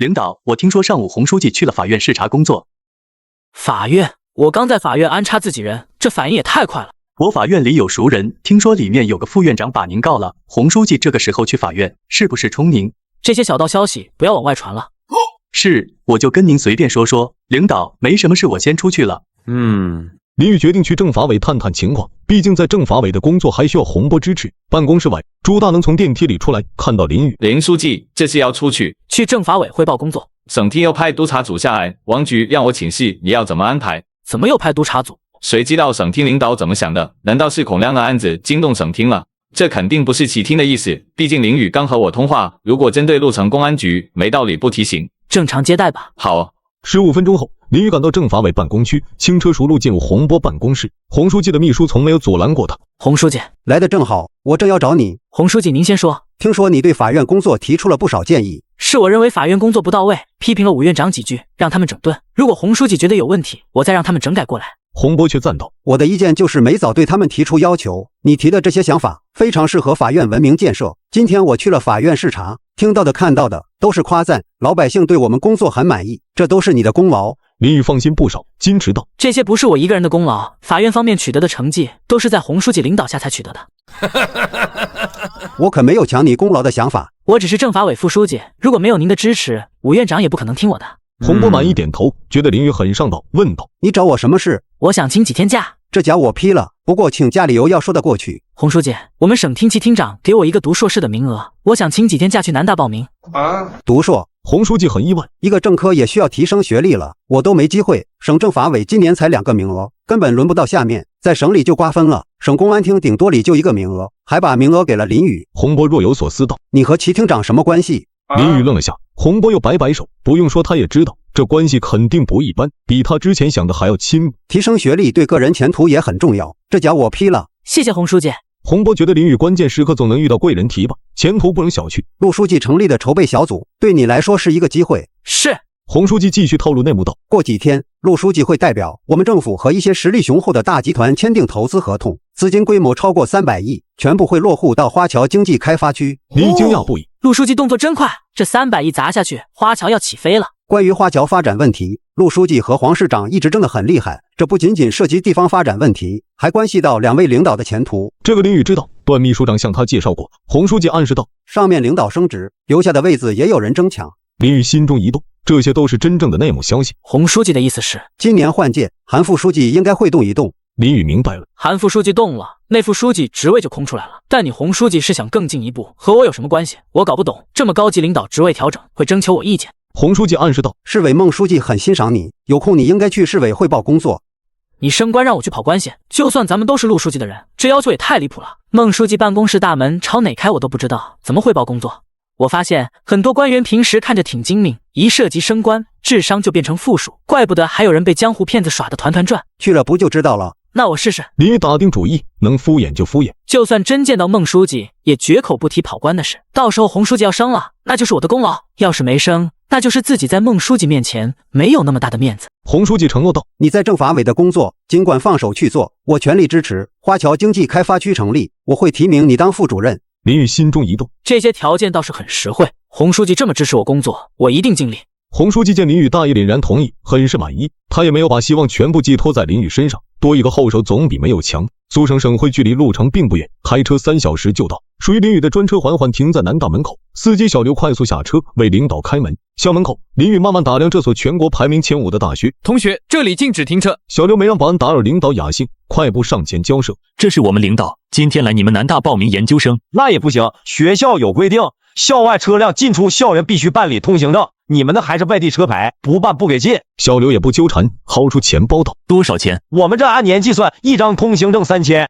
领导，我听说上午洪书记去了法院视察工作。法院？我刚在法院安插自己人，这反应也太快了。我法院里有熟人，听说里面有个副院长把您告了。洪书记这个时候去法院，是不是冲您？这些小道消息不要往外传了。是，我就跟您随便说说。领导，没什么事，我先出去了。林宇决定去政法委探探情况，毕竟在政法委的工作还需要洪波支持。办公室外，朱大能从电梯里出来，看到林宇。林书记，这次要出去？去政法委汇报工作。省厅又派督察组下来，王局让我请示，你要怎么安排？怎么又派督察组？谁知道省厅领导怎么想的？难道是孔亮的案子惊动省厅了？这肯定不是启听的意思，毕竟林宇刚和我通话，如果针对鹿城公安局，没道理不提醒。正常接待吧。好。15分钟后，林宇赶到政法委办公区，轻车熟路进入洪波办公室。洪书记的秘书从没有阻拦过他。洪书记来得正好，我正要找你。洪书记您先说。听说你对法院工作提出了不少建议。是我认为法院工作不到位，批评了武院长几句，让他们整顿。如果洪书记觉得有问题，我再让他们整改过来。洪波却赞道：我的意见就是没早对他们提出要求，你提的这些想法非常适合法院文明建设。今天我去了法院视察，听到的看到的都是夸赞，老百姓对我们工作很满意，这都是你的功劳。林宇放心不少，矜持道：这些不是我一个人的功劳，法院方面取得的成绩都是在洪书记领导下才取得的。我可没有抢你功劳的想法，我只是政法委副书记，如果没有您的支持，武院长也不可能听我的。洪波满意点头，觉得林宇很上道，问道：你找我什么事？我想请几天假。这假我批了，不过请假理由要说得过去。洪书记，我们省厅级厅长给我一个读硕士的名额，我想请几天假去南大报名。读硕？洪书记很意外，一个正科也需要提升学历了，我都没机会。省政法委今年才2个名额，根本轮不到下面，在省里就瓜分了。省公安厅顶多里就1个名额，还把名额给了林宇。洪波若有所思道：你和齐厅长什么关系？林宇愣了下，洪波又摆摆手，不用说他也知道，这关系肯定不一般，比他之前想的还要亲密。提升学历对个人前途也很重要，这假我批了。谢谢洪书记。洪波觉得林宇关键时刻总能遇到贵人提拔，前途不能小觑。陆书记成立的筹备小组对你来说是一个机会。是。洪书记继续透露内幕道：过几天，陆书记会代表我们政府和一些实力雄厚的大集团签订投资合同，资金规模超过300亿，全部会落户到花桥经济开发区。林宇惊讶不已，陆书记动作真快，这300亿砸下去，花桥要起飞了。关于花桥发展问题，陆书记和黄市长一直争得很厉害，这不仅仅涉及地方发展问题，还关系到2位领导的前途。这个林宇知道，段秘书长向他介绍过。洪书记暗示道：上面领导升职，留下的位子也有人争抢。林宇心中一动，这些都是真正的内幕消息。洪书记的意思是，今年换届，韩副书记应该会动一动。林宇明白了，韩副书记动了，那副书记职位就空出来了。但你洪书记是想更进一步，和我有什么关系？我搞不懂，这么高级领导职位调整会征求我意见。洪书记暗示道：市委孟书记很欣赏你，有空你应该去市委汇报工作。你升官让我去跑关系，就算咱们都是陆书记的人，这要求也太离谱了。孟书记办公室大门朝哪开我都不知道，怎么汇报工作？我发现很多官员平时看着挺精明，一涉及升官，智商就变成负数，怪不得还有人被江湖骗子耍得团团转。去了不就知道了？那我试试。林宇打定主意，能敷衍就敷衍，就算真见到孟书记，也绝口不提跑官的事。到时候洪书记要升了，那就是我的功劳；要是没升，那就是自己在孟书记面前没有那么大的面子。洪书记承诺道：你在政法委的工作尽管放手去做，我全力支持。花桥经济开发区成立，我会提名你当副主任。林宇心中一动，这些条件倒是很实惠。洪书记这么支持我工作，我一定尽力。洪书记见林宇大义凛然同意，很是满意。他也没有把希望全部寄托在林宇身上，多一个后手总比没有强。苏省省会距离鹿城并不远，开车3小时就到。属于林宇的专车缓缓停在南大门口，司机小刘快速下车为领导开门。校门口，林宇慢慢打量这所全国排名前5的大学。同学，这里禁止停车。小刘没让保安打扰领导雅兴，快步上前交涉。这是我们领导今天来你们南大报名研究生。那也不行，学校有规定，校外车辆进出校园必须办理通行证，你们的还是外地车牌，不办不给进。小刘也不纠缠，掏出钱包道：多少钱？我们这按年计算，一张通行证3000。